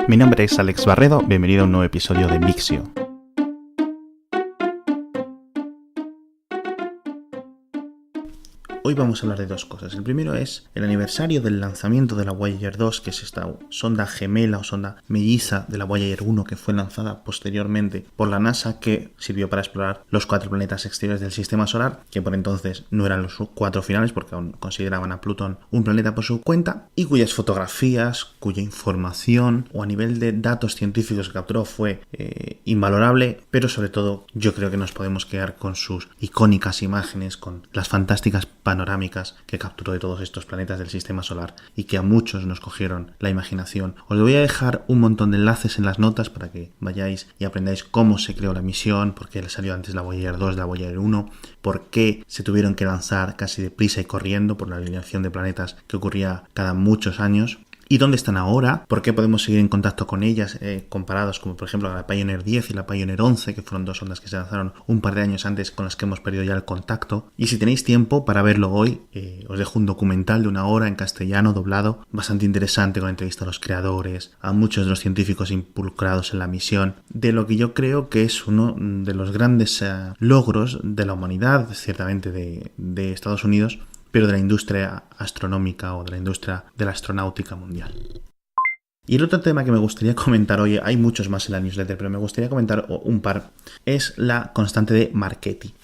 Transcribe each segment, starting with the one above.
Mi nombre es Alex Barredo, bienvenido a un nuevo episodio de Mixio. Hoy vamos a hablar de dos cosas. El primero es el aniversario del lanzamiento de la Voyager 2, que es esta sonda gemela o sonda melliza de la Voyager 1 que fue lanzada posteriormente por la NASA, que sirvió para explorar los 4 planetas exteriores del Sistema Solar, que por entonces no eran los 4 finales porque aún consideraban a Plutón un planeta por su cuenta, y cuyas fotografías, cuya información o a nivel de datos científicos que capturó fue invalorable, pero sobre todo yo creo que nos podemos quedar con sus icónicas imágenes, con las fantásticas panorámicas que capturó de todos estos planetas del Sistema Solar y que a muchos nos cogieron la imaginación. Os voy a dejar un montón de enlaces en las notas para que vayáis y aprendáis cómo se creó la misión, por qué salió antes la Voyager 2 de la Voyager 1, por qué se tuvieron que lanzar casi deprisa y corriendo por la alineación de planetas que ocurría cada muchos años. ¿Y dónde están ahora? ¿Por qué podemos seguir en contacto con ellas comparados como por ejemplo la Pioneer 10 y la Pioneer 11, que fueron dos sondas que se lanzaron un par de años antes con las que hemos perdido ya el contacto? Y si tenéis tiempo para verlo hoy, os dejo un documental de 1 hora en castellano doblado, bastante interesante, con entrevista a los creadores, a muchos de los científicos involucrados en la misión, de lo que yo creo que es uno de los grandes logros de la humanidad, ciertamente de Estados Unidos, pero de la industria astronómica o de la industria de la astronáutica mundial. Y el otro tema que me gustaría comentar hoy, hay muchos más en la newsletter, pero me gustaría comentar un par, es la constante de Marchetti,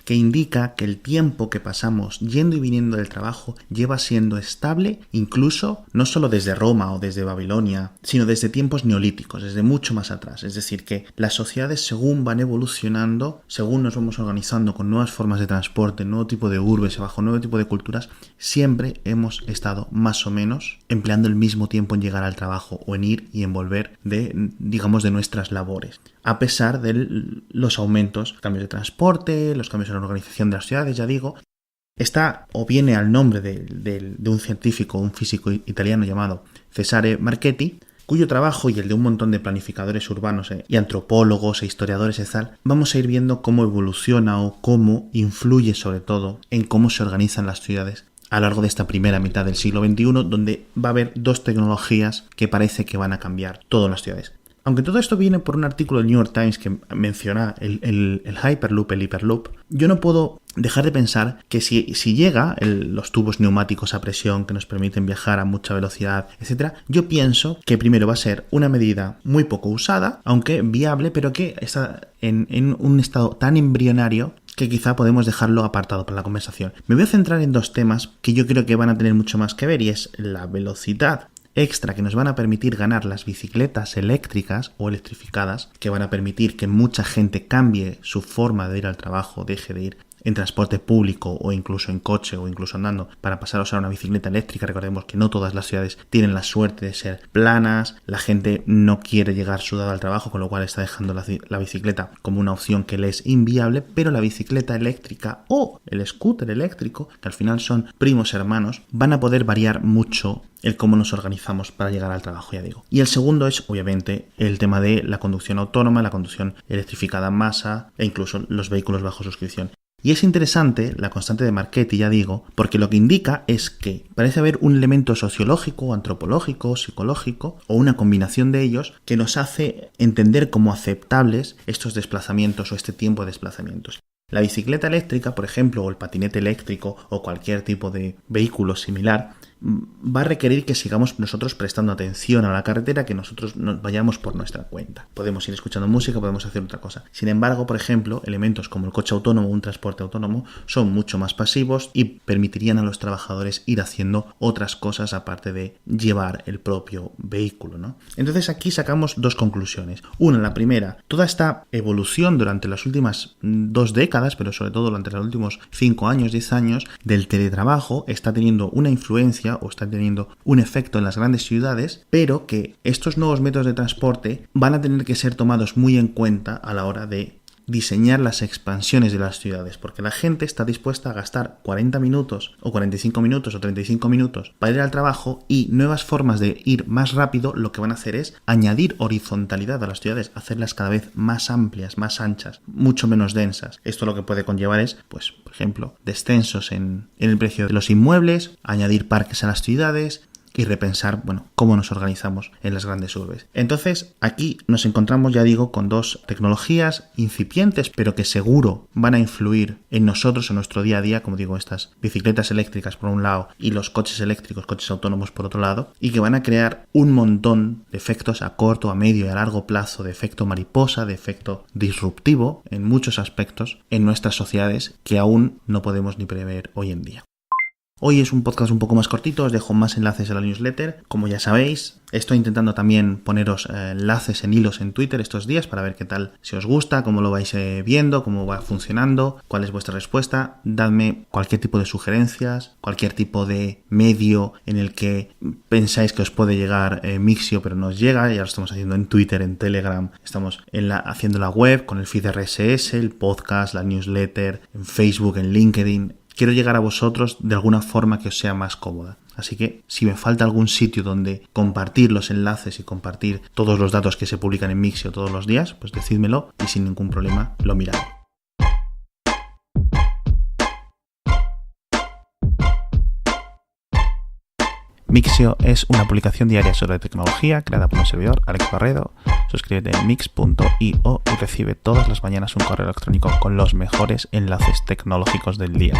que indica que el tiempo que pasamos yendo y viniendo del trabajo lleva siendo estable, incluso no solo desde Roma o desde Babilonia, sino desde tiempos neolíticos, desde mucho más atrás. Es decir, que las sociedades, según van evolucionando, según nos vamos organizando con nuevas formas de transporte, nuevo tipo de urbes, bajo nuevo tipo de culturas, siempre hemos estado más o menos empleando el mismo tiempo en llegar al trabajo o en ir y en volver de nuestras labores. A pesar de los aumentos, cambios de transporte, los cambios en la organización de las ciudades, ya digo, está o viene al nombre de un científico, un físico italiano llamado Cesare Marchetti, cuyo trabajo y el de un montón de planificadores urbanos y antropólogos e historiadores y tal, vamos a ir viendo cómo evoluciona o cómo influye sobre todo en cómo se organizan las ciudades a lo largo de esta primera mitad del siglo XXI, donde va a haber dos tecnologías que parece que van a cambiar todas las ciudades. Aunque todo esto viene por un artículo del New York Times que menciona el Hyperloop, el Hyperloop, yo no puedo dejar de pensar que si llega los tubos neumáticos a presión que nos permiten viajar a mucha velocidad, etc., yo pienso que primero va a ser una medida muy poco usada, aunque viable, pero que está en un estado tan embrionario que quizá podemos dejarlo apartado para la conversación. Me voy a centrar en dos temas que yo creo que van a tener mucho más que ver, y es la velocidad extra que nos van a permitir ganar las bicicletas eléctricas o electrificadas, que van a permitir que mucha gente cambie su forma de ir al trabajo, deje de ir en transporte público o incluso en coche o incluso andando para pasar a usar una bicicleta eléctrica. Recordemos que no todas las ciudades tienen la suerte de ser planas, la gente no quiere llegar sudada al trabajo, con lo cual está dejando la bicicleta como una opción que le es inviable, pero la bicicleta eléctrica o el scooter eléctrico, que al final son primos hermanos, van a poder variar mucho el cómo nos organizamos para llegar al trabajo, ya digo. Y el segundo es, obviamente, el tema de la conducción autónoma, la conducción electrificada en masa e incluso los vehículos bajo suscripción. Y es interesante la constante de Marchetti, ya digo, porque lo que indica es que parece haber un elemento sociológico, antropológico, psicológico o una combinación de ellos que nos hace entender como aceptables estos desplazamientos o este tiempo de desplazamientos. La bicicleta eléctrica, por ejemplo, o el patinete eléctrico o cualquier tipo de vehículo similar, va a requerir que sigamos nosotros prestando atención a la carretera, que nosotros nos vayamos por nuestra cuenta. Podemos ir escuchando música, podemos hacer otra cosa. Sin embargo, por ejemplo, elementos como el coche autónomo o un transporte autónomo son mucho más pasivos y permitirían a los trabajadores ir haciendo otras cosas aparte de llevar el propio vehículo, ¿no? Entonces aquí sacamos dos conclusiones. Una, la primera, toda esta evolución durante las últimas 2 décadas, pero sobre todo durante los últimos 5 años, 10 años, del teletrabajo está teniendo una influencia o está teniendo un efecto en las grandes ciudades, pero que estos nuevos métodos de transporte van a tener que ser tomados muy en cuenta a la hora de diseñar las expansiones de las ciudades, porque la gente está dispuesta a gastar 40 minutos o 45 minutos o 35 minutos para ir al trabajo, y nuevas formas de ir más rápido lo que van a hacer es añadir horizontalidad a las ciudades, hacerlas cada vez más amplias, más anchas, mucho menos densas. Esto lo que puede conllevar es, pues, por ejemplo, descensos en el precio de los inmuebles, añadir parques a las ciudades, y repensar, cómo nos organizamos en las grandes urbes. Entonces, aquí nos encontramos, ya digo, con dos tecnologías incipientes, pero que seguro van a influir en nosotros, en nuestro día a día, como digo, estas bicicletas eléctricas por un lado y los coches eléctricos, coches autónomos por otro lado, y que van a crear un montón de efectos a corto, a medio y a largo plazo, de efecto mariposa, de efecto disruptivo en muchos aspectos en nuestras sociedades que aún no podemos ni prever hoy en día. Hoy es un podcast un poco más cortito, os dejo más enlaces en la newsletter. Como ya sabéis, estoy intentando también poneros enlaces en hilos en Twitter estos días para ver qué tal, si os gusta, cómo lo vais viendo, cómo va funcionando, cuál es vuestra respuesta. Dadme cualquier tipo de sugerencias, cualquier tipo de medio en el que pensáis que os puede llegar Mixio pero no os llega. Ya lo estamos haciendo en Twitter, en Telegram, estamos haciendo la web con el feed RSS, el podcast, la newsletter, en Facebook, en LinkedIn. Quiero llegar a vosotros de alguna forma que os sea más cómoda. Así que si me falta algún sitio donde compartir los enlaces y compartir todos los datos que se publican en Mixio todos los días, pues decídmelo y sin ningún problema lo miraré. Mixio es una publicación diaria sobre tecnología creada por un servidor, Alex Barredo. Suscríbete en mix.io y recibe todas las mañanas un correo electrónico con los mejores enlaces tecnológicos del día.